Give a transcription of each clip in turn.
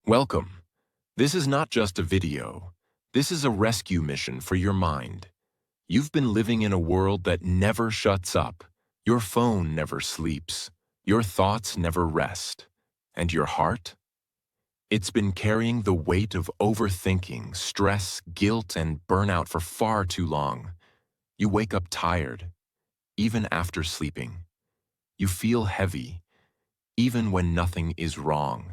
Welcome. This is not just a video. This is a rescue mission for your mind. You've been living in a world that never shuts up. Your phone never sleeps. Your thoughts never rest. And your heart? It's been carrying the weight of overthinking, stress, guilt, and burnout for far too long. You wake up tired, even after sleeping. You feel heavy, even when nothing is wrong.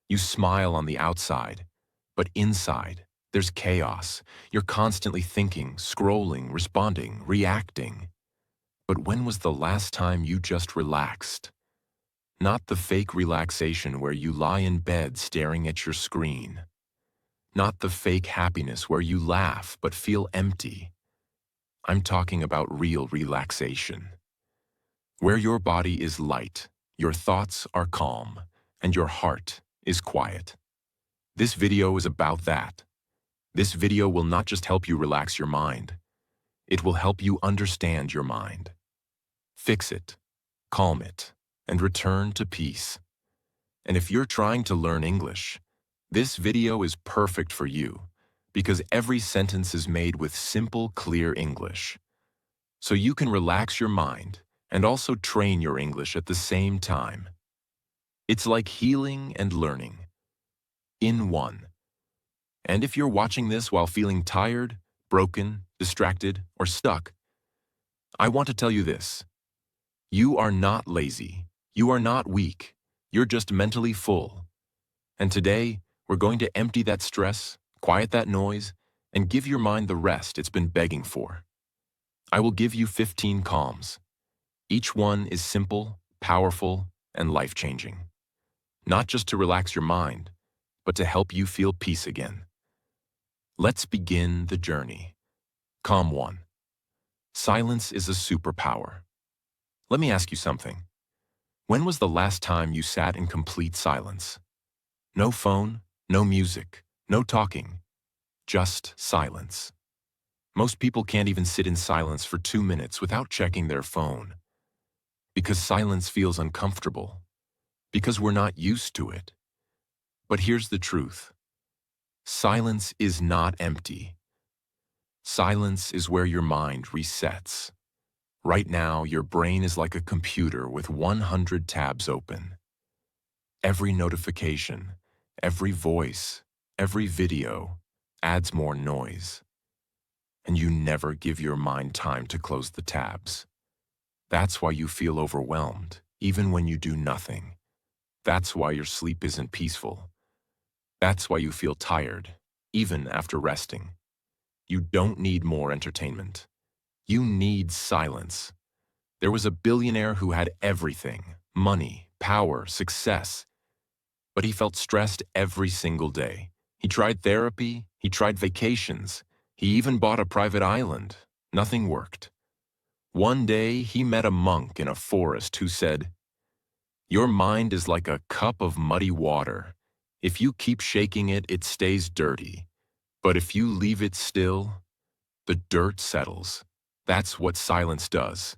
You smile on the outside, but inside, there's chaos. You're constantly thinking, scrolling, responding, reacting. But when was the last time you just relaxed? Not the fake relaxation where you lie in bed staring at your screen. Not the fake happiness where you laugh but feel empty. I'm talking about real relaxation. Where your body is light, your thoughts are calm, and your heart is quiet. This video is about that. This video will not just help you relax your mind. It will help you understand your mind. Fix it, calm it, and return to peace. And if you're trying to learn English, this video is perfect for you because every sentence is made with simple, clear English. So you can relax your mind and also train your English at the same time. It's like healing and learning in one. And if you're watching this while feeling tired, broken, distracted, or stuck, I want to tell you this. You are not lazy. You are not weak. You're just mentally full. And today, we're going to empty that stress, quiet that noise, and give your mind the rest it's been begging for. I will give you 15 calms. Each one is simple, powerful, and life-changing. Not just to relax your mind, but to help you feel peace again. Let's begin the journey. Calm 1. Silence is a superpower. Let me ask you something. When was the last time you sat in complete silence? No phone, no music, no talking, just silence. Most people can't even sit in silence for 2 minutes without checking their phone. Because silence feels uncomfortable. Because we're not used to it. But here's the truth. Silence is not empty. Silence is where your mind resets. Right now, your brain is like a computer with 100 tabs open. Every notification, every voice, every video adds more noise. And you never give your mind time to close the tabs. That's why you feel overwhelmed, even when you do nothing. That's why your sleep isn't peaceful. That's why you feel tired, even after resting. You don't need more entertainment. You need silence. There was a billionaire who had everything, money, power, success, but he felt stressed every single day. He tried therapy, he tried vacations, he even bought a private island. Nothing worked. One day, he met a monk in a forest who said, "Your mind is like a cup of muddy water. If you keep shaking it, it stays dirty. But if you leave it still, the dirt settles." That's what silence does.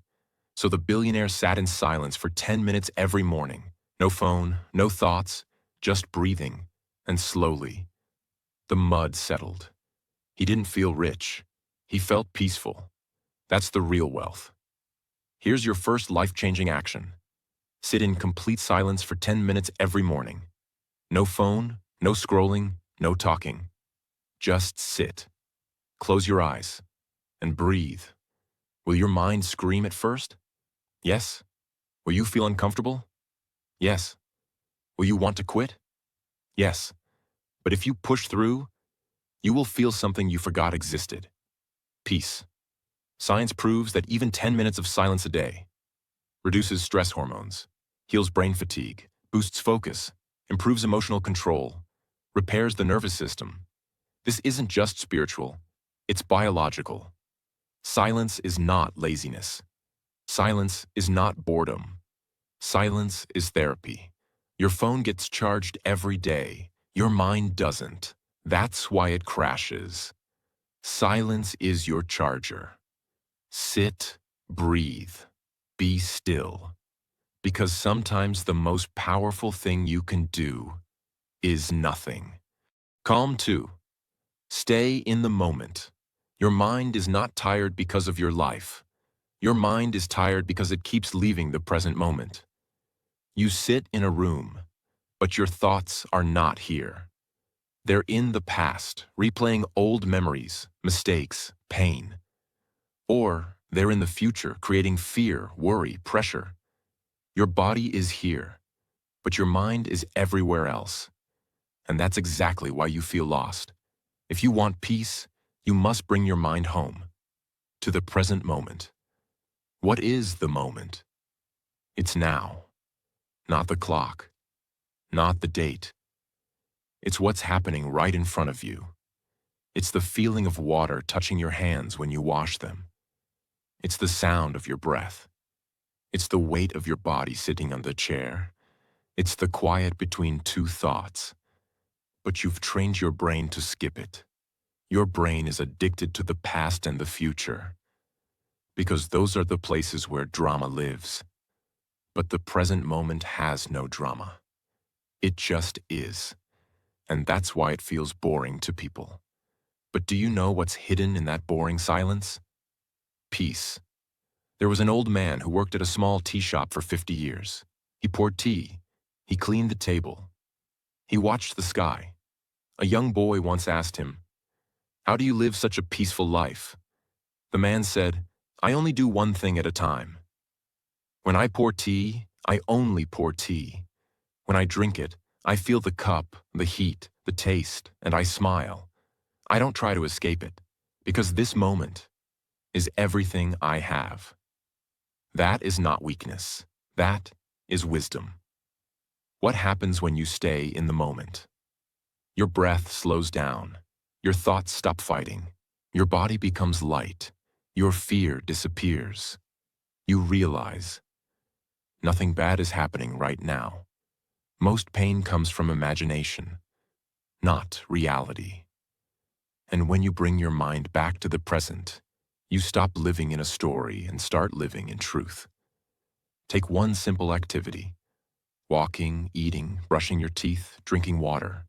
So the billionaire sat in silence for 10 minutes every morning. No phone, no thoughts, just breathing. And slowly, the mud settled. He didn't feel rich. He felt peaceful. That's the real wealth. Here's your first life-changing action. Sit in complete silence for 10 minutes every morning. No phone, no scrolling, no talking. Just sit. Close your eyes and breathe. Will your mind scream at first? Yes. Will you feel uncomfortable? Yes. Will you want to quit? Yes. But if you push through, you will feel something you forgot existed. Peace. Science proves that even 10 minutes of silence a day reduces stress hormones, heals brain fatigue, boosts focus, improves emotional control, repairs the nervous system. This isn't just spiritual, it's biological. Silence is not laziness. Silence is not boredom. Silence is therapy. Your phone gets charged every day. Your mind doesn't. That's why it crashes. Silence is your charger. Sit, breathe, be still. Because sometimes the most powerful thing you can do is nothing. Calm 2. Stay in the moment. Your mind is not tired because of your life. Your mind is tired because it keeps leaving the present moment. You sit in a room, but your thoughts are not here. They're in the past, replaying old memories, mistakes, pain. Or they're in the future, creating fear, worry, pressure. Your body is here, but your mind is everywhere else. And that's exactly why you feel lost. If you want peace, you must bring your mind home, to the present moment. What is the moment? It's now. Not the clock. Not the date. It's what's happening right in front of you. It's the feeling of water touching your hands when you wash them. It's the sound of your breath. It's the weight of your body sitting on the chair. It's the quiet between two thoughts. But you've trained your brain to skip it. Your brain is addicted to the past and the future, because those are the places where drama lives. But the present moment has no drama. It just is. And that's why it feels boring to people. But do you know what's hidden in that boring silence? Peace. There was an old man who worked at a small tea shop for 50 years. He poured tea. He cleaned the table. He watched the sky. A young boy once asked him, "How do you live such a peaceful life?" The man said, "I only do one thing at a time. When I pour tea, I only pour tea. When I drink it, I feel the cup, the heat, the taste, and I smile. I don't try to escape it, because this moment is everything I have." That is not weakness. That is wisdom. What happens when you stay in the moment? Your breath slows down. Your thoughts stop fighting. Your body becomes light. Your fear disappears. You realize nothing bad is happening right now. Most pain comes from imagination, not reality. And when you bring your mind back to the present, you stop living in a story and start living in truth. Take one simple activity: walking, eating, brushing your teeth, drinking water.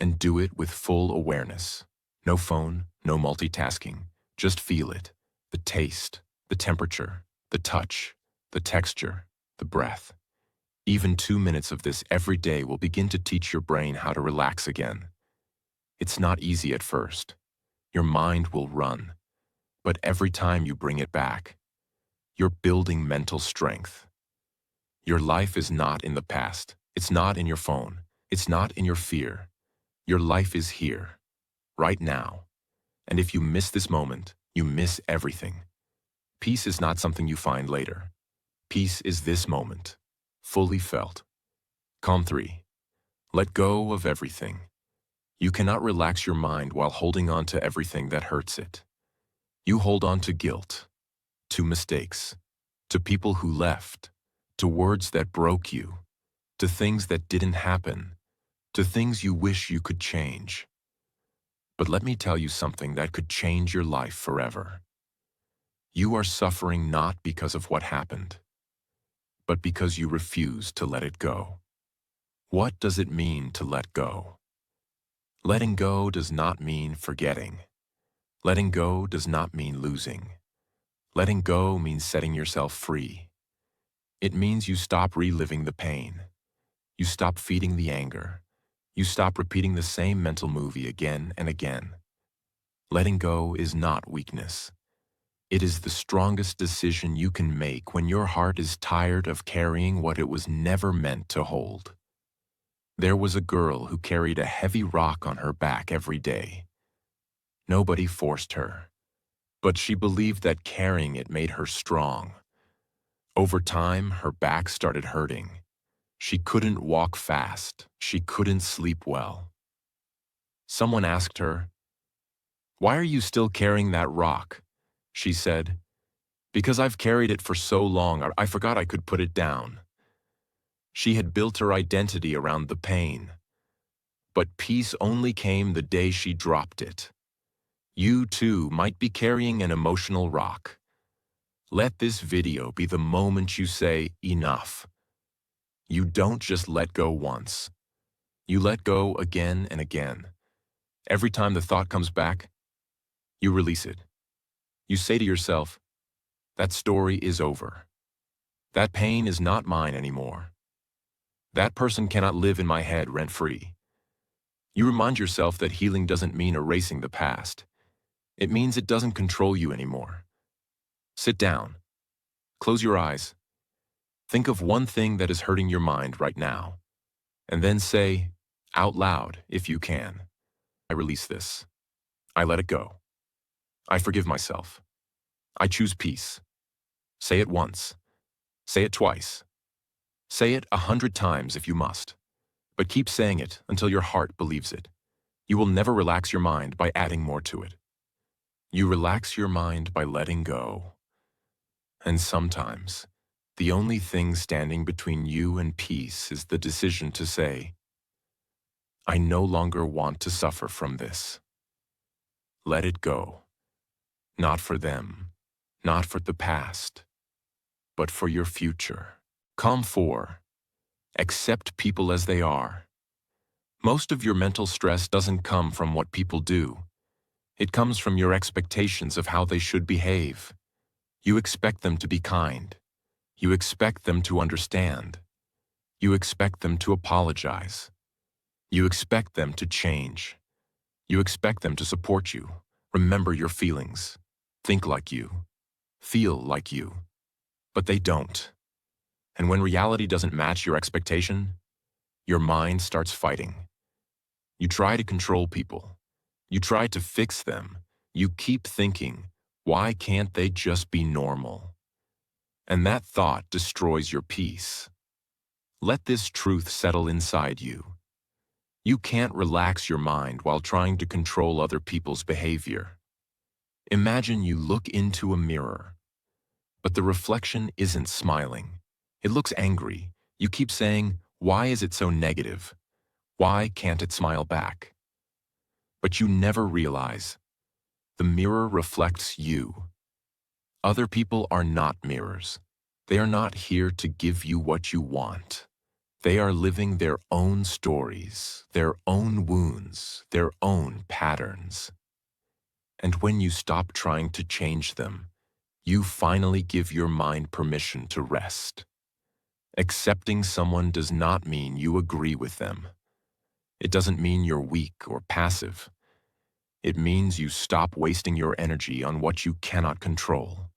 And do it with full awareness. No phone, no multitasking. Just feel it. The taste, the temperature, the touch, the texture, the breath. Even 2 minutes of this every day will begin to teach your brain how to relax again. It's not easy at first. Your mind will run. But every time you bring it back, you're building mental strength. Your life is not in the past. It's not in your phone. It's not in your fear. Your life is here, right now. And if you miss this moment, you miss everything. Peace is not something you find later. Peace is this moment, fully felt. Calm 3. Let go of everything. You cannot relax your mind while holding on to everything that hurts it. You hold on to guilt, to mistakes, to people who left, to words that broke you, to things that didn't happen, to things you wish you could change. But let me tell you something that could change your life forever. You are suffering not because of what happened, but because you refuse to let it go. What does it mean to let go? Letting go does not mean forgetting. Letting go does not mean losing. Letting go means setting yourself free. It means you stop reliving the pain. You stop feeding the anger. You stop repeating the same mental movie again and again. Letting go is not weakness. It is the strongest decision you can make when your heart is tired of carrying what it was never meant to hold. There was a girl who carried a heavy rock on her back every day. Nobody forced her, but she believed that carrying it made her strong. Over time, her back started hurting. She couldn't walk fast. She couldn't sleep well. Someone asked her, "Why are you still carrying that rock?" She said, "Because I've carried it for so long, I forgot I could put it down." She had built her identity around the pain. But peace only came the day she dropped it. You too might be carrying an emotional rock. Let this video be the moment you say, enough. You don't just let go once. You let go again and again. Every time the thought comes back, you release it. You say to yourself, that story is over. That pain is not mine anymore. That person cannot live in my head rent-free. You remind yourself that healing doesn't mean erasing the past. It means it doesn't control you anymore. Sit down. Close your eyes. Think of one thing that is hurting your mind right now. And then say, out loud, if you can, I release this. I let it go. I forgive myself. I choose peace. Say it once. Say it twice. Say it 100 times if you must. But keep saying it until your heart believes it. You will never relax your mind by adding more to it. You relax your mind by letting go. And sometimes, the only thing standing between you and peace is the decision to say, I no longer want to suffer from this. Let it go. Not for them, not for the past, but for your future. Calm 4. Accept people as they are. Most of your mental stress doesn't come from what people do. It comes from your expectations of how they should behave. You expect them to be kind. You expect them to understand. You expect them to apologize. You expect them to change. You expect them to support you, remember your feelings, think like you, feel like you. But they don't. And when reality doesn't match your expectation, your mind starts fighting. You try to control people. You try to fix them. You keep thinking, why can't they just be normal? And that thought destroys your peace. Let this truth settle inside you. You can't relax your mind while trying to control other people's behavior. Imagine you look into a mirror, but the reflection isn't smiling. It looks angry. You keep saying, why is it so negative? Why can't it smile back? But you never realize the mirror reflects you. Other people are not mirrors. They are not here to give you what you want. They are living their own stories, their own wounds, their own patterns. And when you stop trying to change them, you finally give your mind permission to rest. Accepting someone does not mean you agree with them. It doesn't mean you're weak or passive. It means you stop wasting your energy on what you cannot control.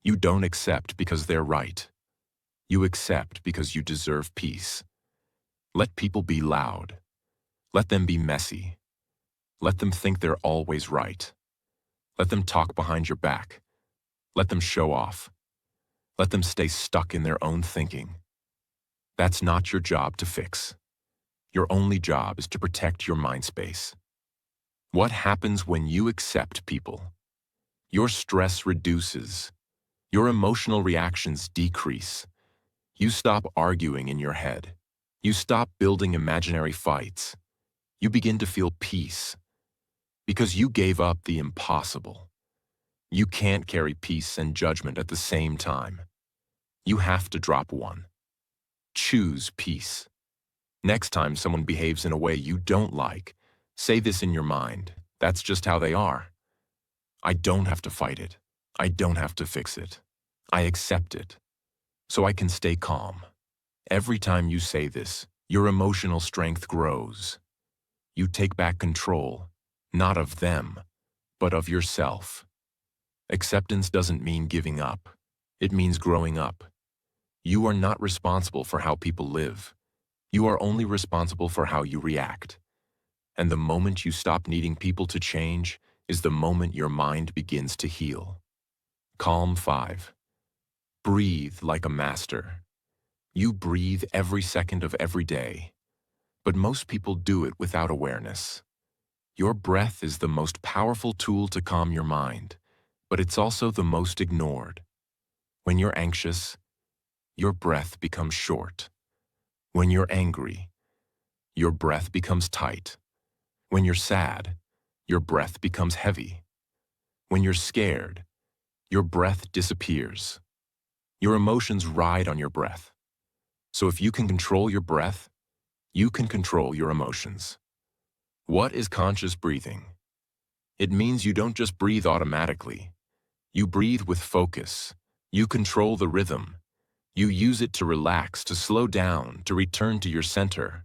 You don't accept because they're right. You accept because you deserve peace. Let people be loud. Let them be messy. Let them think they're always right. Let them talk behind your back. Let them show off. Let them stay stuck in their own thinking. That's not your job to fix. Your only job is to protect your mind space. What happens when you accept people? Your stress reduces. Your emotional reactions decrease. You stop arguing in your head. You stop building imaginary fights. You begin to feel peace. Because you gave up the impossible. You can't carry peace and judgment at the same time. You have to drop one. Choose peace. Next time someone behaves in a way you don't like, say this in your mind. That's just how they are. I don't have to fight it. I don't have to fix it. I accept it. So I can stay calm. Every time you say this, your emotional strength grows. You take back control, not of them, but of yourself. Acceptance doesn't mean giving up. It means growing up. You are not responsible for how people live. You are only responsible for how you react. And the moment you stop needing people to change is the moment your mind begins to heal. Calm 5. Breathe like a master. You breathe every second of every day. But most people do it without awareness. Your breath is the most powerful tool to calm your mind, but it's also the most ignored. When you're anxious, your breath becomes short. When you're angry, your breath becomes tight. When you're sad, your breath becomes heavy. When you're scared, your breath disappears. Your emotions ride on your breath. So if you can control your breath, You can control your emotions. What is conscious breathing? It means you don't just breathe automatically. You breathe with focus. You control the rhythm. You use it to relax, to slow down, to return to your center.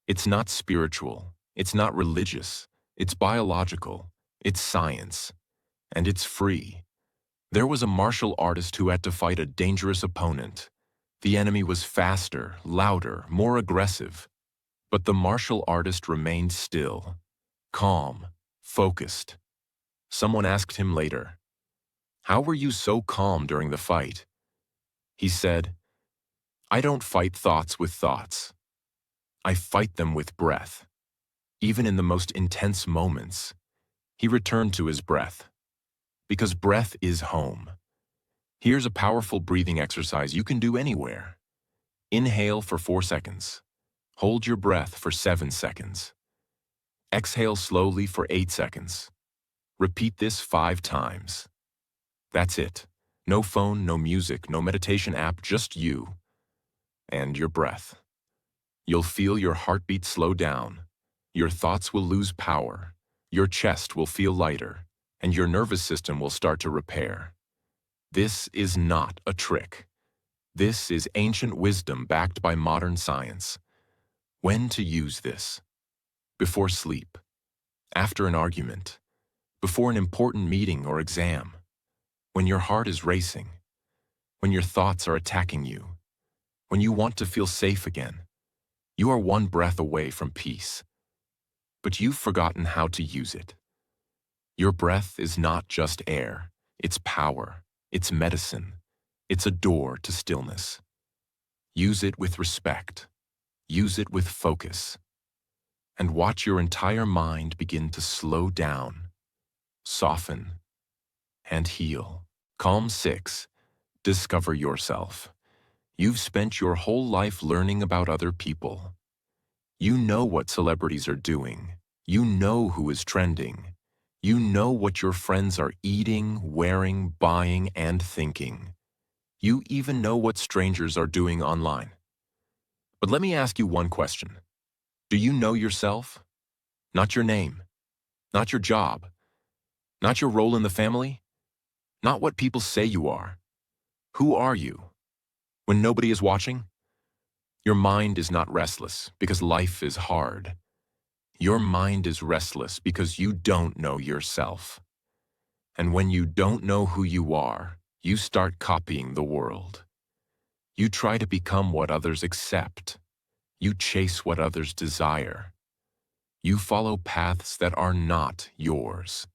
It's not spiritual. It's not religious. It's biological. It's science. And it's free. There was a martial artist who had to fight a dangerous opponent. The enemy was faster, louder, more aggressive. But the martial artist remained still, calm, focused. Someone asked him later, "How were you so calm during the fight?" He said, "I don't fight thoughts with thoughts. I fight them with breath." Even in the most intense moments, he returned to his breath. Because breath is home. Here's a powerful breathing exercise you can do anywhere. Inhale for 4 seconds. Hold your breath for 7 seconds. Exhale slowly for 8 seconds. Repeat this 5 times. That's it. No phone, no music, no meditation app, just you and your breath. You'll feel your heartbeat slow down. Your thoughts will lose power. Your chest will feel lighter, and your nervous system will start to repair. This is not a trick. This is ancient wisdom backed by modern science. When to use this? Before sleep, after an argument, before an important meeting or exam, when your heart is racing, when your thoughts are attacking you, when you want to feel safe again. You are one breath away from peace, but you've forgotten how to use it. Your breath is not just air, it's power, it's medicine, it's a door to stillness. Use it with respect, use it with focus, and watch your entire mind begin to slow down, soften, and heal. Calm 6. Discover yourself. You've spent your whole life learning about other people. You know what celebrities are doing. You know who is trending. You know what your friends are eating, wearing, buying, and thinking. You even know what strangers are doing online. But let me ask you one question. Do you know yourself? Not your name, not your job, not your role in the family, not what people say you are. Who are you? When nobody is watching? Your mind is not restless because life is hard. Your mind is restless because you don't know yourself. And when you don't know who you are, you start copying the world. You try to become what others accept. You chase what others desire. You follow paths that are not yours.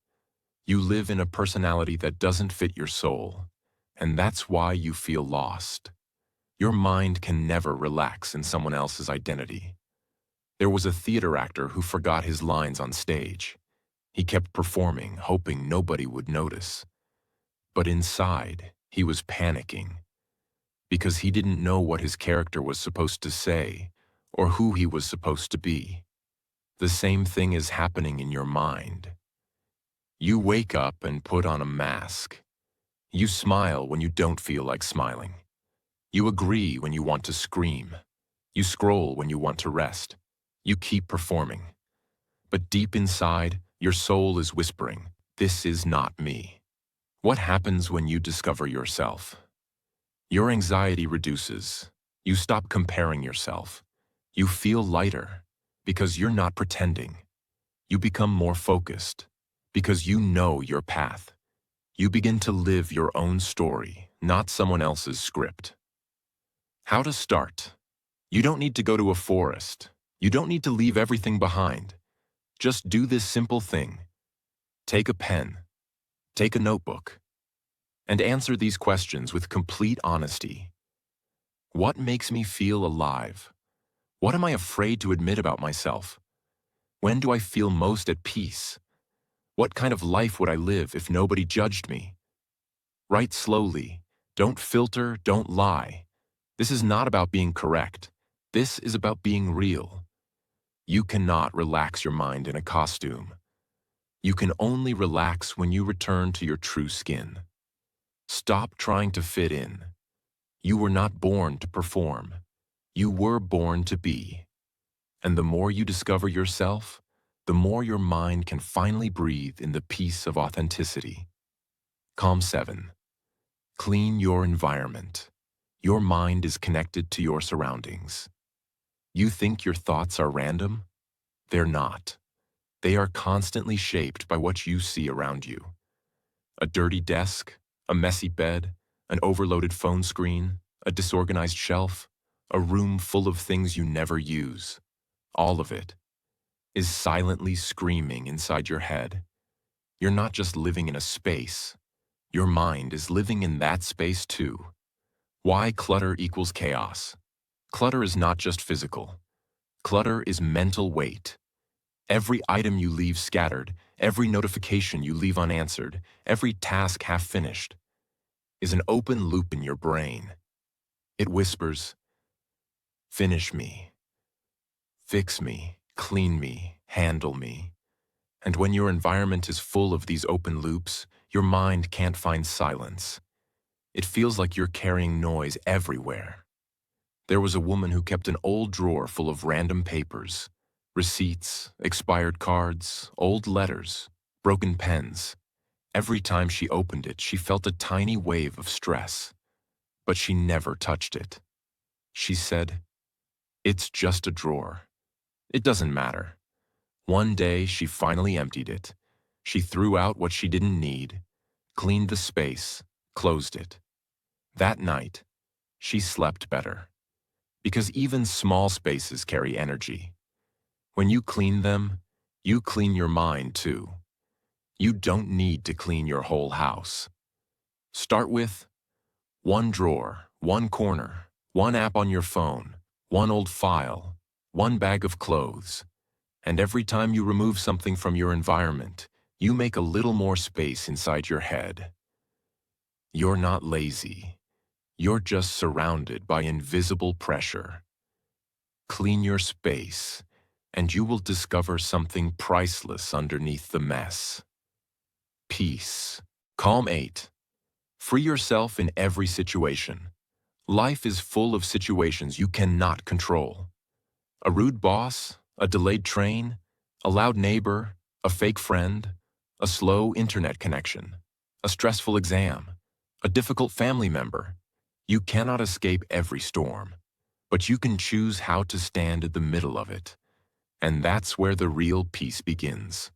You live in a personality that doesn't fit your soul, and that's why you feel lost. Your mind can never relax in someone else's identity. There was a theater actor who forgot his lines on stage. He kept performing, hoping nobody would notice. But inside, he was panicking because he didn't know what his character was supposed to say or who he was supposed to be. The same thing is happening in your mind. You wake up and put on a mask. You smile when you don't feel like smiling. You agree when you want to scream. You scroll when you want to rest. You keep performing. But deep inside, your soul is whispering, "This is not me." What happens when you discover yourself? Your anxiety reduces. You stop comparing yourself. You feel lighter because you're not pretending. You become more focused because you know your path. You begin to live your own story, not someone else's script. How to start? You don't need to go to a forest. You don't need to leave everything behind. Just do this simple thing. Take a pen, take a notebook, and answer these questions with complete honesty. What makes me feel alive? What am I afraid to admit about myself? When do I feel most at peace? What kind of life would I live if nobody judged me? Write slowly. Don't filter, don't lie. This is not about being correct. This is about being real. You cannot relax your mind in a costume. You can only relax when you return to your true skin. Stop trying to fit in. You were not born to perform. You were born to be. And the more you discover yourself, the more your mind can finally breathe in the peace of authenticity. Calm 7. Clean your environment. Your mind is connected to your surroundings. You think your thoughts are random? They're not. They are constantly shaped by what you see around you. A dirty desk, a messy bed, an overloaded phone screen, a disorganized shelf, a room full of things you never use. All of it is silently screaming inside your head. You're not just living in a space. Your mind is living in that space too. Why clutter equals chaos? Clutter is not just physical. Clutter is mental weight. Every item you leave scattered, every notification you leave unanswered, every task half finished, is an open loop in your brain. It whispers, finish me, fix me, clean me, handle me. And when your environment is full of these open loops, your mind can't find silence. It feels like you're carrying noise everywhere. There was a woman who kept an old drawer full of random papers, receipts, expired cards, old letters, broken pens. Every time she opened it, she felt a tiny wave of stress. But she never touched it. She said, "It's just a drawer. It doesn't matter." One day, she finally emptied it. She threw out what she didn't need, cleaned the space, closed it. That night, she slept better. Because even small spaces carry energy. When you clean them, you clean your mind too. You don't need to clean your whole house. Start with one drawer, one corner, one app on your phone, one old file, one bag of clothes. And every time you remove something from your environment, you make a little more space inside your head. You're not lazy. You're just surrounded by invisible pressure. Clean your space, and you will discover something priceless underneath the mess. Peace. Calm 8. Free yourself in every situation. Life is full of situations you cannot control. A rude boss, a delayed train, a loud neighbor, a fake friend, a slow internet connection, a stressful exam, a difficult family member. You cannot escape every storm, but you can choose how to stand in the middle of it. And that's where the real peace begins.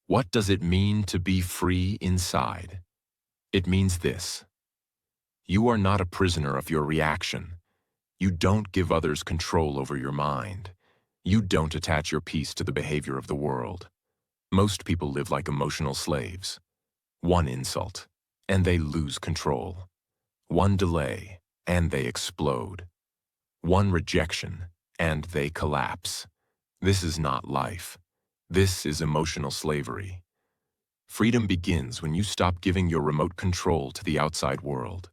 What does it mean to be free inside? It means this. You are not a prisoner of your reaction. You don't give others control over your mind. You don't attach your peace to the behavior of the world. Most people live like emotional slaves. One insult, and they lose control. One delay, and they explode. One rejection, and they collapse. This is not life. This is emotional slavery. Freedom begins when you stop giving your remote control to the outside world.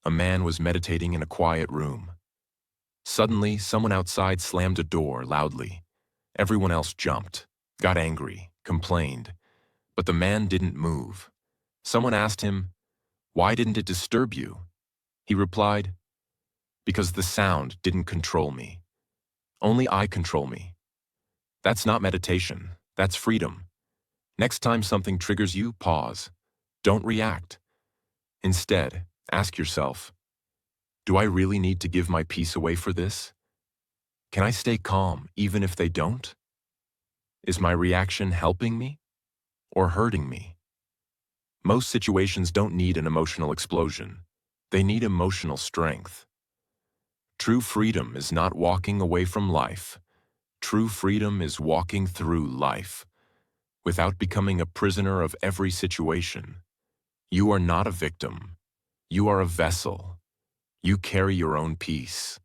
A man was meditating in a quiet room. Suddenly, someone outside slammed a door loudly. Everyone else jumped, got angry, complained. But the man didn't move. Someone asked him, "Why didn't it disturb you?" He replied, "Because the sound didn't control me. Only I control me." That's not meditation. That's freedom. Next time something triggers you, pause. Don't react. Instead, ask yourself, do I really need to give my peace away for this? Can I stay calm even if they don't? Is my reaction helping me or hurting me? Most situations don't need an emotional explosion. They need emotional strength. True freedom is not walking away from life. True freedom is walking through life without becoming a prisoner of every situation. You are not a victim. You are a vessel. You carry your own peace.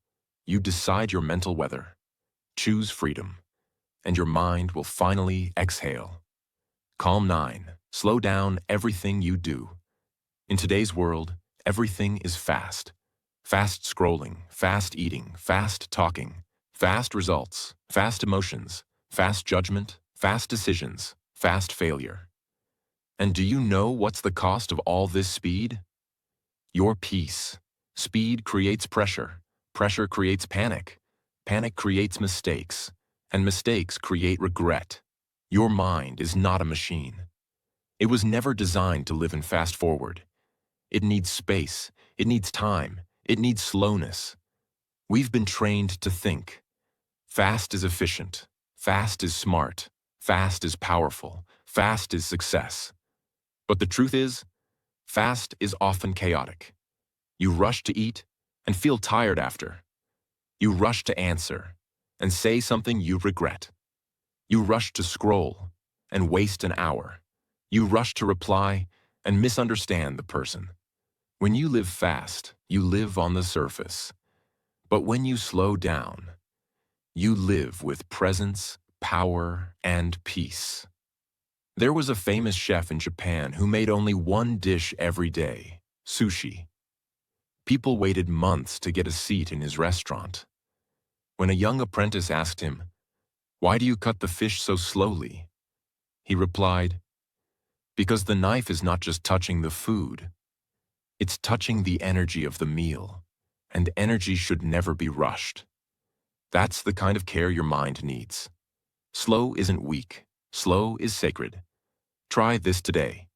You decide your mental weather. Choose freedom, and your mind will finally exhale. Calm 9. Slow down everything you do. In today's world, everything is fast. Fast scrolling, fast eating, fast talking, fast results, fast emotions, fast judgment, fast decisions, fast failure. And do you know what's the cost of all this speed? Your peace. Speed creates pressure. Pressure creates panic. Panic creates mistakes, and mistakes create regret. Your mind is not a machine. It was never designed to live in fast forward. It needs space, it needs time, it needs slowness. We've been trained to think. Fast is efficient, fast is smart, fast is powerful, fast is success. But the truth is, fast is often chaotic. You rush to eat and feel tired after. You rush to answer and say something you regret. You rush to scroll and waste an hour. You rush to reply and misunderstand the person. When you live fast, you live on the surface. But when you slow down, you live with presence, power, and peace. There was a famous chef in Japan who made only one dish every day: sushi. People waited months to get a seat in his restaurant. When a young apprentice asked him, "Why do you cut the fish so slowly?" he replied, "Because the knife is not just touching the food, it's touching the energy of the meal, and energy should never be rushed." That's the kind of care your mind needs. Slow isn't weak. Slow is sacred. Try this today.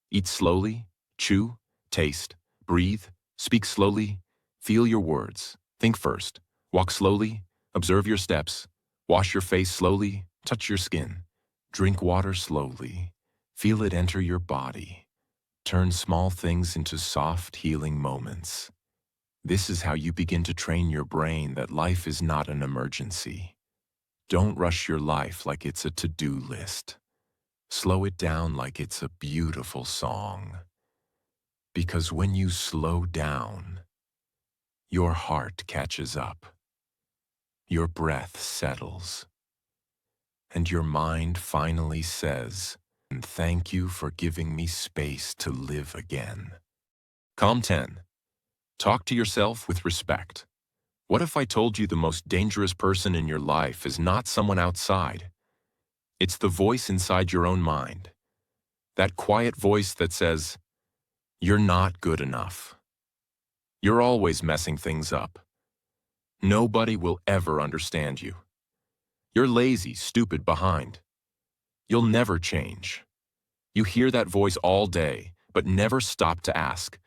Eat slowly, chew, taste, breathe, speak slowly, feel your words, think first, walk slowly, observe your steps, wash your face slowly, touch your skin, drink water slowly, feel it enter your body. Turn small things into soft, healing moments. This is how you begin to train your brain that life is not an emergency. Don't rush your life like it's a to-do list. Slow it down like it's a beautiful song. Because when you slow down, your heart catches up, your breath settles, and your mind finally says, "And thank you for giving me space to live again." Calm 10. Talk to yourself with respect. What if I told you the most dangerous person in your life is not someone outside? It's the voice inside your own mind. That quiet voice that says, "You're not good enough. You're always messing things up. Nobody will ever understand you. You're lazy, stupid, behind. You'll never change." You hear that voice all day, but never stop to ask,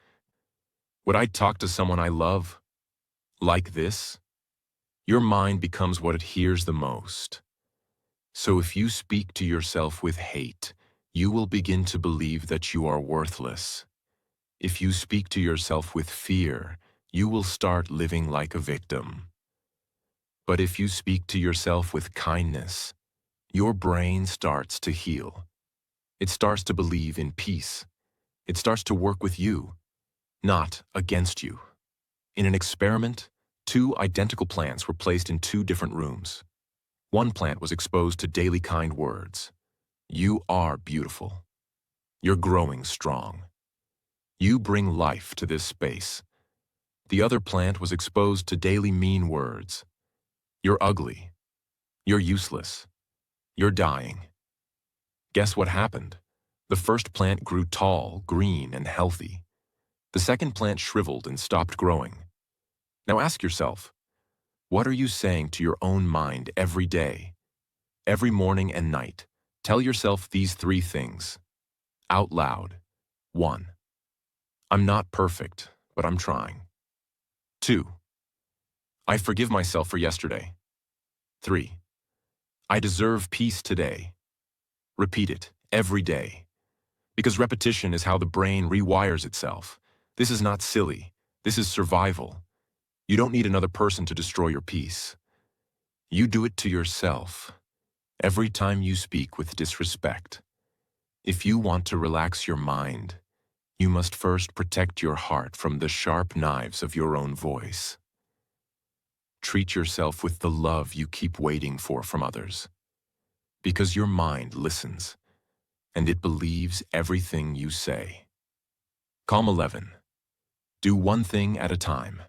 "Would I talk to someone I love like this?" Your mind becomes what it hears the most. So if you speak to yourself with hate, you will begin to believe that you are worthless. If you speak to yourself with fear, you will start living like a victim. But if you speak to yourself with kindness, your brain starts to heal. It starts to believe in peace. It starts to work with you, not against you. In an experiment, two identical plants were placed in two different rooms. One plant was exposed to daily kind words. "You are beautiful. You're growing strong. You bring life to this space." The other plant was exposed to daily mean words. "You're ugly. You're useless. You're dying." Guess what happened? The first plant grew tall, green, and healthy. The second plant shriveled and stopped growing. Now ask yourself, what are you saying to your own mind every day? Every morning and night, tell yourself these three things out loud. 1. I'm not perfect, but I'm trying. 2. I forgive myself for yesterday. 3. I deserve peace today. Repeat it every day, because repetition is how the brain rewires itself. This is not silly. This is survival. You don't need another person to destroy your peace. You do it to yourself every time you speak with disrespect. If you want to relax your mind, you must first protect your heart from the sharp knives of your own voice. Treat yourself with the love you keep waiting for from others, because your mind listens, and it believes everything you say. Calm 11. Do one thing at a time.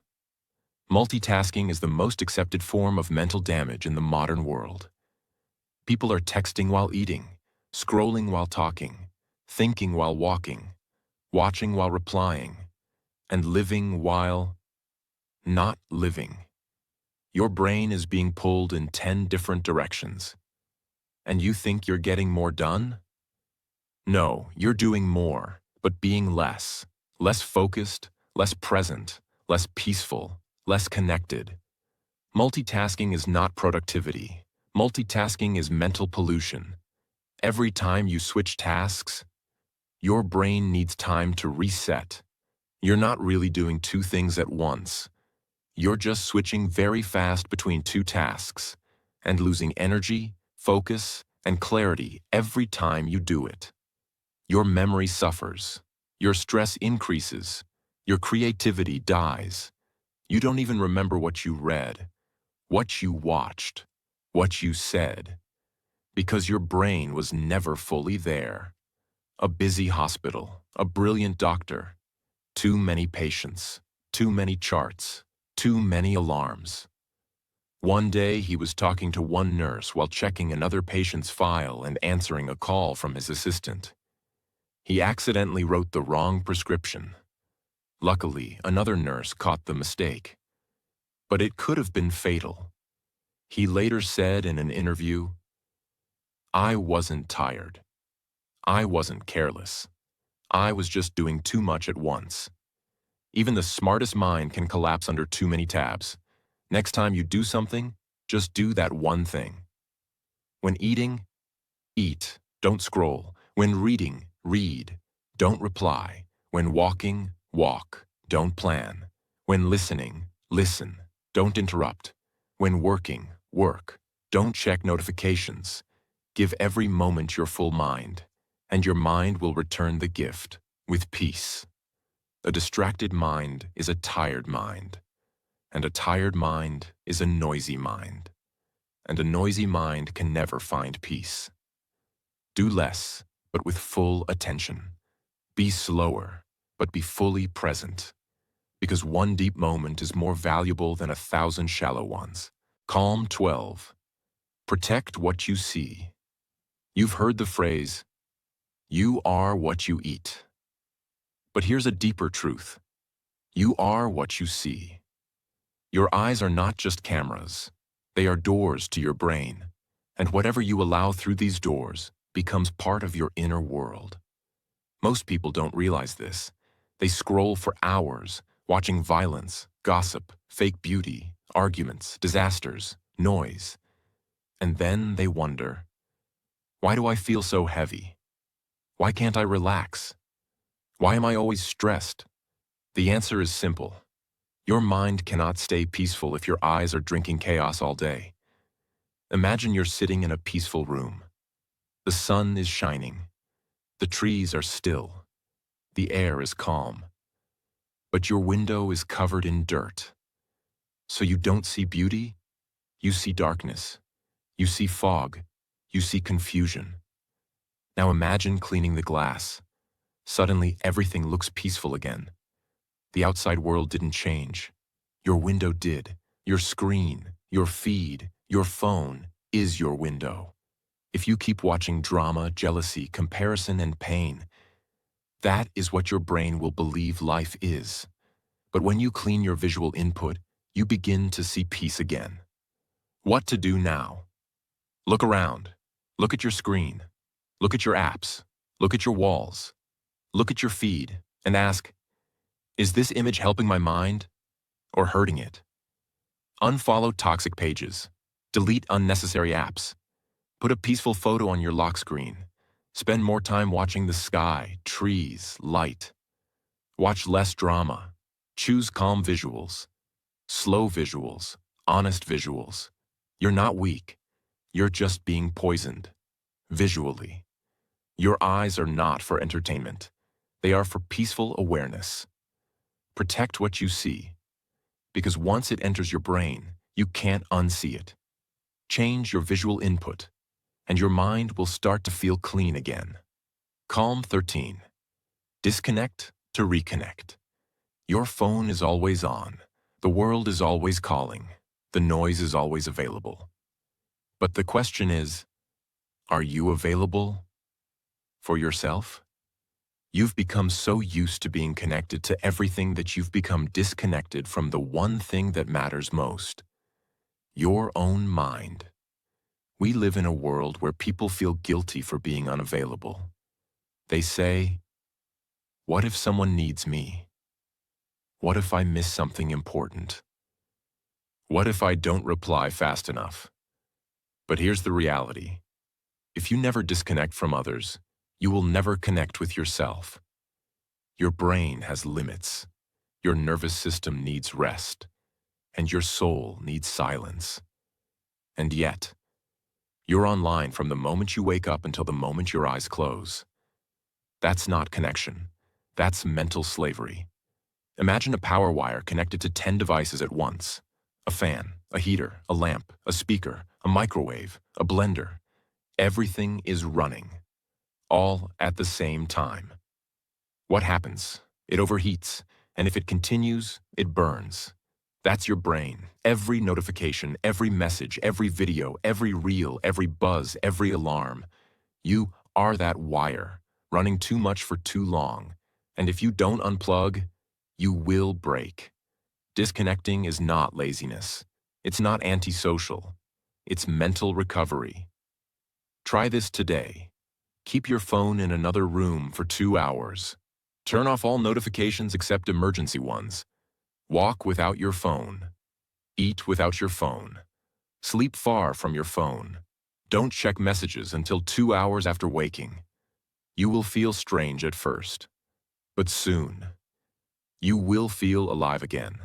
Multitasking is the most accepted form of mental damage in the modern world. People are texting while eating, scrolling while talking, thinking while walking, watching while replying, and living while not living. Your brain is being pulled in 10 different directions. And you think you're getting more done? No, you're doing more, but being less. Less focused, less present, less peaceful, less connected. Multitasking is not productivity. Multitasking is mental pollution. Every time you switch tasks, your brain needs time to reset. You're not really doing two things at once. You're just switching very fast between two tasks and losing energy, focus, and clarity every time you do it. Your memory suffers. Your stress increases. Your creativity dies. You don't even remember what you read, what you watched, what you said, because your brain was never fully there. A busy hospital, a brilliant doctor, too many patients, too many charts, too many alarms. One day he was talking to one nurse while checking another patient's file and answering a call from his assistant. He accidentally wrote the wrong prescription. Luckily, another nurse caught the mistake. But it could have been fatal. He later said in an interview, "I wasn't tired. I wasn't careless. I was just doing too much at once." Even the smartest mind can collapse under too many tabs. Next time you do something, just do that one thing. When eating, eat, don't scroll. When reading, read, don't reply. When walking, walk, don't plan. When listening, listen, don't interrupt. When working, work, don't check notifications. Give every moment your full mind, and your mind will return the gift with peace. A distracted mind is a tired mind, and a tired mind is a noisy mind, and a noisy mind can never find peace. Do less, but with full attention. Be slower, but be fully present, because one deep moment is more valuable than 1,000 shallow ones. Calm 12. Protect what you see. You've heard the phrase, "You are what you eat." But here's a deeper truth. You are what you see. Your eyes are not just cameras. They are doors to your brain, and whatever you allow through these doors becomes part of your inner world. Most people don't realize this. They scroll for hours, watching violence, gossip, fake beauty, arguments, disasters, noise. And then they wonder, why do I feel so heavy? Why can't I relax? Why am I always stressed? The answer is simple. Your mind cannot stay peaceful if your eyes are drinking chaos all day. Imagine you're sitting in a peaceful room. The sun is shining. The trees are still. The air is calm. But your window is covered in dirt. So you don't see beauty, you see darkness. You see fog. You see confusion. Now imagine cleaning the glass. Suddenly everything looks peaceful again. The outside world didn't change. Your window did. Your screen, your feed, your phone is your window. If you keep watching drama, jealousy, comparison, and pain, that is what your brain will believe life is. But when you clean your visual input, you begin to see peace again. What to do now? Look around. Look at your screen. Look at your apps. Look at your walls. Look at your feed and ask, is this image helping my mind or hurting it? Unfollow toxic pages. Delete unnecessary apps. Put a peaceful photo on your lock screen. Spend more time watching the sky, trees, light. Watch less drama. Choose calm visuals. Slow visuals. Honest visuals. You're not weak. You're just being poisoned. Visually. Your eyes are not for entertainment. They are for peaceful awareness. Protect what you see, because once it enters your brain, you can't unsee it. Change your visual input, and your mind will start to feel clean again. Calm 13. Disconnect to reconnect. Your phone is always on. The world is always calling. The noise is always available. But the question is, are you available for yourself? You've become so used to being connected to everything that you've become disconnected from the one thing that matters most. Your own mind. We live in a world where people feel guilty for being unavailable. They say, what if someone needs me? What if I miss something important? What if I don't reply fast enough? But here's the reality. If you never disconnect from others, you will never connect with yourself. Your brain has limits. Your nervous system needs rest. And your soul needs silence. And yet, you're online from the moment you wake up until the moment your eyes close. That's not connection. That's mental slavery. Imagine a power wire connected to 10 devices at once. A fan, a heater, a lamp, a speaker, a microwave, a blender. Everything is running, all at the same time. What happens? It overheats, and if it continues, it burns. That's your brain. Every notification, every message, every video, every reel, every buzz, every alarm. You are that wire, running too much for too long. And if you don't unplug, you will break. Disconnecting is not laziness. It's not antisocial. It's mental recovery. Try this today. Keep your phone in another room for 2 hours. Turn off all notifications except emergency ones. Walk without your phone. Eat without your phone. Sleep far from your phone. Don't check messages until 2 hours after waking. You will feel strange at first, but soon, you will feel alive again.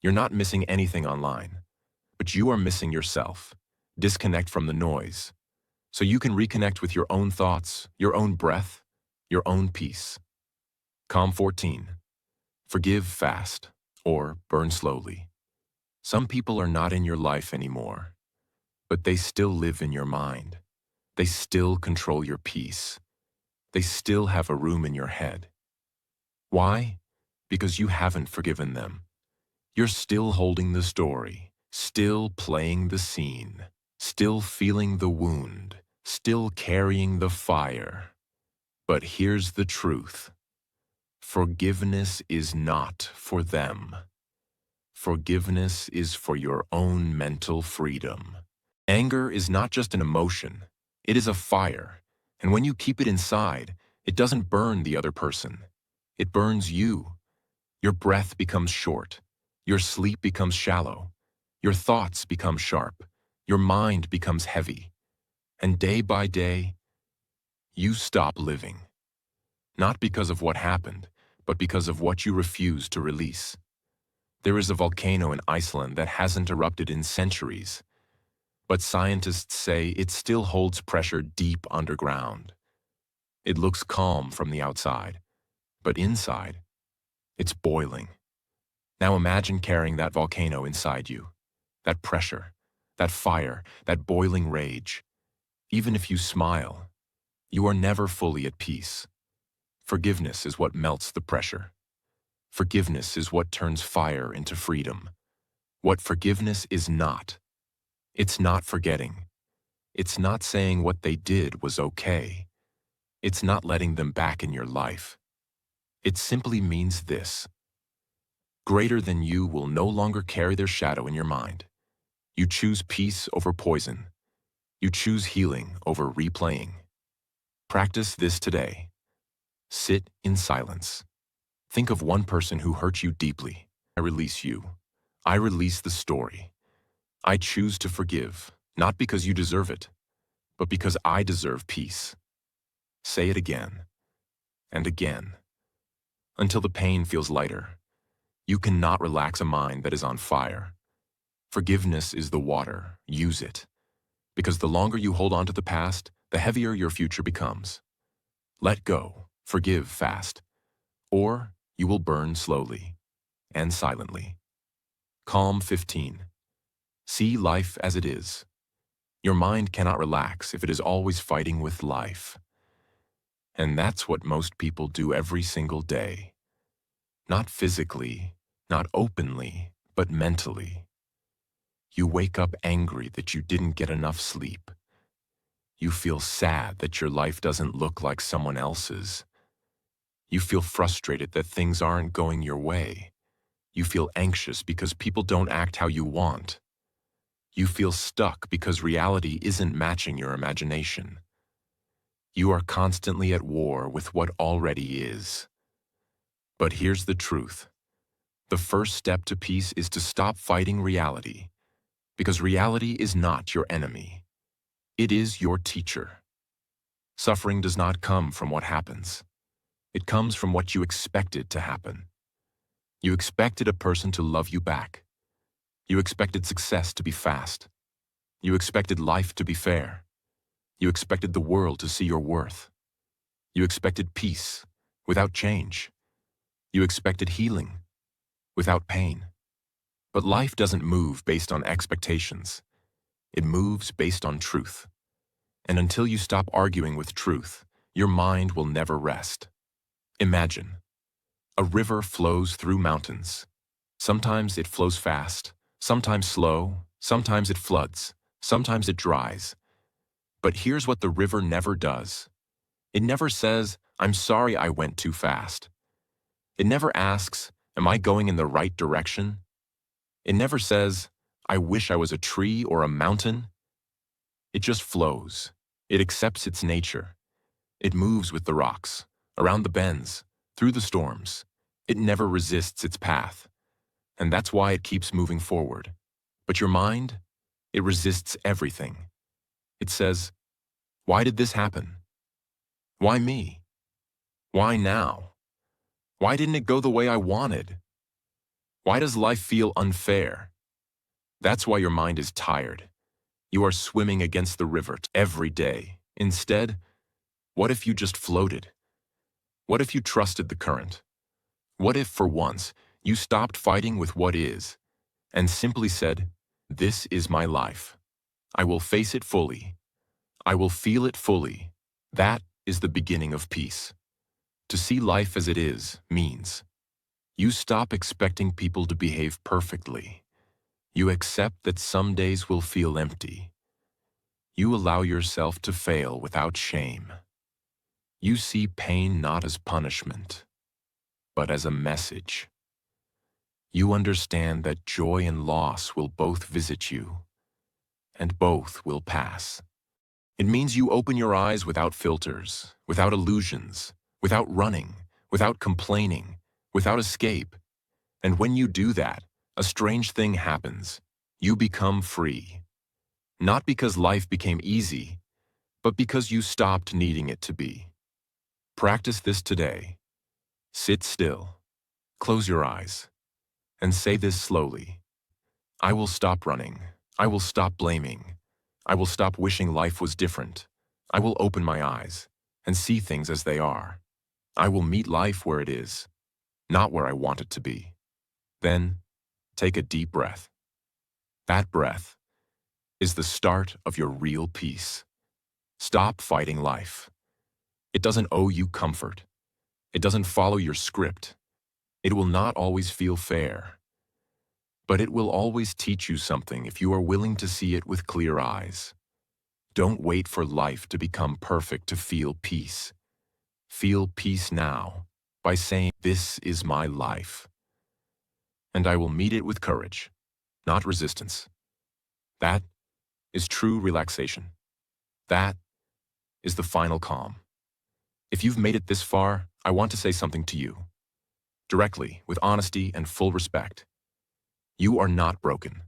You're not missing anything online, but you are missing yourself. Disconnect from the noise, so you can reconnect with your own thoughts, your own breath, your own peace. Calm 14. Forgive fast, or burn slowly. Some people are not in your life anymore, but they still live in your mind. They still control your peace. They still have a room in your head. Why? Because you haven't forgiven them. You're still holding the story, still playing the scene, still feeling the wound, still carrying the fire. But here's the truth. Forgiveness is not for them. Forgiveness is for your own mental freedom. Anger is not just an emotion. It is a fire. And when you keep it inside, it doesn't burn the other person. It burns you. Your breath becomes short. Your sleep becomes shallow. Your thoughts become sharp. Your mind becomes heavy. And day by day, you stop living. Not because of what happened, but because of what you refuse to release. There is a volcano in Iceland that hasn't erupted in centuries, but scientists say it still holds pressure deep underground. It looks calm from the outside, but inside, it's boiling. Now imagine carrying that volcano inside you, that pressure, that fire, that boiling rage. Even if you smile, you are never fully at peace. Forgiveness is what melts the pressure. Forgiveness is what turns fire into freedom. What forgiveness is not. It's not forgetting. It's not saying what they did was okay. It's not letting them back in your life. It simply means this. Greater than you will no longer carry their shadow in your mind. You choose peace over poison. You choose healing over replaying. Practice this today. Sit in silence. Think of one person who hurt you deeply. I release you. I release the story. I choose to forgive, not because you deserve it, but because I deserve peace. Say it again and again until the pain feels lighter. You cannot relax a mind that is on fire. Forgiveness is the water. Use it. Because the longer you hold on to the past, the heavier your future becomes. Let go. Forgive fast. Or you will burn slowly and silently. Calm 15. See life as it is. Your mind cannot relax if it is always fighting with life. And that's what most people do every single day. Not physically, not openly, but mentally. You wake up angry that you didn't get enough sleep. You feel sad that your life doesn't look like someone else's. You feel frustrated that things aren't going your way. You feel anxious because people don't act how you want. You feel stuck because reality isn't matching your imagination. You are constantly at war with what already is. But here's the truth. The first step to peace is to stop fighting reality, because reality is not your enemy. It is your teacher. Suffering does not come from what happens. It comes from what you expected to happen. You expected a person to love you back. You expected success to be fast. You expected life to be fair. You expected the world to see your worth. You expected peace without change. You expected healing without pain. But life doesn't move based on expectations. It moves based on truth. And until you stop arguing with truth, your mind will never rest. Imagine. A river flows through mountains. Sometimes it flows fast, sometimes slow, sometimes it floods, sometimes it dries. But here's what the river never does. It never says, "I'm sorry I went too fast." It never asks, "Am I going in the right direction?" It never says, "I wish I was a tree or a mountain." It just flows. It accepts its nature. It moves with the rocks, around the bends, through the storms. It never resists its path. And that's why it keeps moving forward. But your mind, it resists everything. It says, "Why did this happen? Why me? Why now? Why didn't it go the way I wanted? Why does life feel unfair?" That's why your mind is tired. You are swimming against the river every day. Instead, what if you just floated? What if you trusted the current? What if, for once, you stopped fighting with what is and simply said, "This is my life. I will face it fully. I will feel it fully." That is the beginning of peace. To see life as it is means you stop expecting people to behave perfectly. You accept that some days will feel empty. You allow yourself to fail without shame. You see pain not as punishment, but as a message. You understand that joy and loss will both visit you, and both will pass. It means you open your eyes without filters, without illusions, without running, without complaining, without escape. And when you do that, a strange thing happens. You become free. Not because life became easy, but because you stopped needing it to be. Practice this today. Sit still, close your eyes, and say this slowly. I will stop running. I will stop blaming. I will stop wishing life was different. I will open my eyes and see things as they are. I will meet life where it is, not where I want it to be. Then, take a deep breath. That breath is the start of your real peace. Stop fighting life. It doesn't owe you comfort. It doesn't follow your script. It will not always feel fair. But it will always teach you something if you are willing to see it with clear eyes. Don't wait for life to become perfect to feel peace. Feel peace now by saying, "This is my life, and I will meet it with courage, not resistance." That is true relaxation. That is the final calm. If you've made it this far, I want to say something to you. Directly, with honesty and full respect. You are not broken.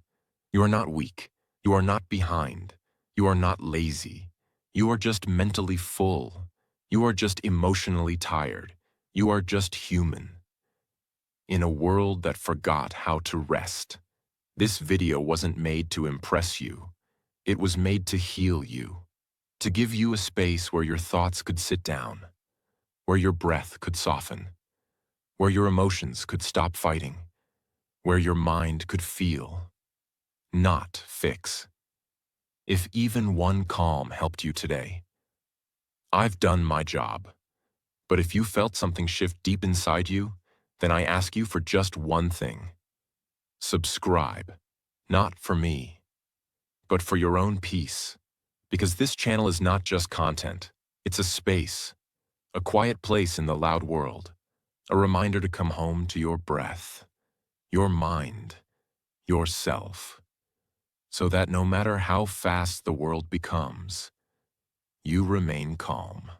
You are not weak. You are not behind. You are not lazy. You are just mentally full. You are just emotionally tired. You are just human. In a world that forgot how to rest. This video wasn't made to impress you. It was made to heal you. To give you a space where your thoughts could sit down. Where your breath could soften. Where your emotions could stop fighting. Where your mind could feel, not fix. If even one calm helped you today, I've done my job. But if you felt something shift deep inside you, then I ask you for just one thing. Subscribe, not for me, but for your own peace. Because this channel is not just content, it's a space, a quiet place in the loud world, a reminder to come home to your breath, your mind, yourself. so that no matter how fast the world becomes, you remain calm.